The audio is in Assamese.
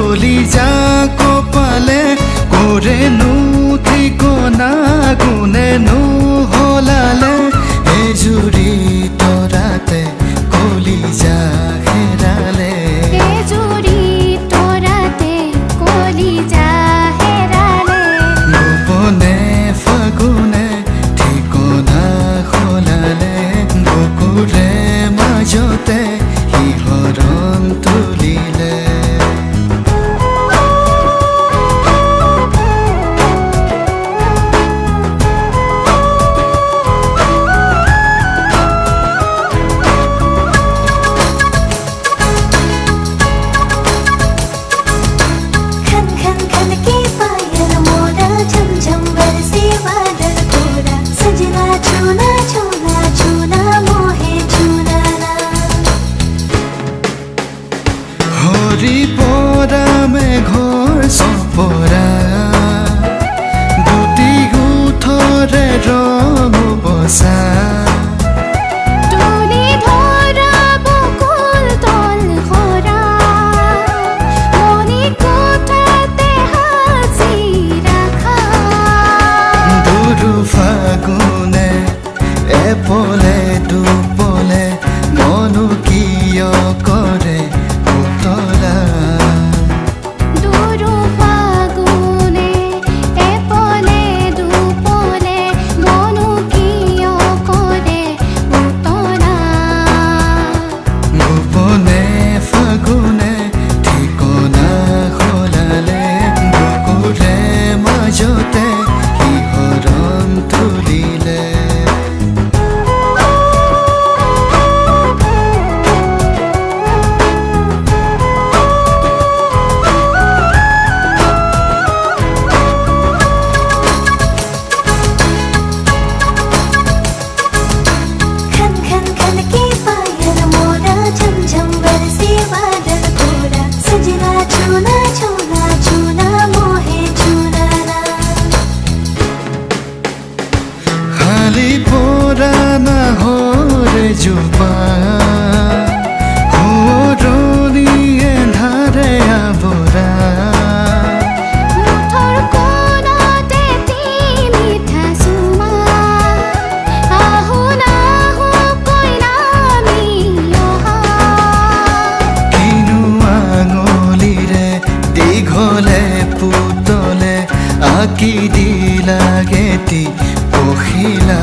কলিজা কপালে কৰেনো ঠিকনা কোনেনো হলালে এজুৰি তৰাতে কলিজা হেৰালে এজুৰি তৰাতে কলিজা হেৰালে গোপনে ফাগুনে ঠিকনা হলালে বুকুৰে মাজতে শিহৰণ তুলিলে হৰি পৰা মেঘৰ চপৰা দুটি গুঠৰে ৰং বচা তুলি ধৰা বকুল তল সৰা মণি কোঠাতে সাঁচি ৰাখা দুৰু ফাগুনে এপলে দুপলে মনো কিয় কৰে উতলা দুৰু ফাগুনে এপলে দুপলে মনো কিয় কৰে উতলা গোপনে ফাগুনে ঠিকনা হলালে বুকুৰে মাজতে শিহৰণ তুলিলে খালি পৰা নাহৰে জোপা সোঁৱৰণিয়ে ধাৰে আৱৰা মুঠৰ কোণতে তি মিঠা চুমা আহো নাহো কৈ নামি অহা কিনো আঙুলিৰে দীঘলে পুতলে আঁকি দিলাগেতি পখিলা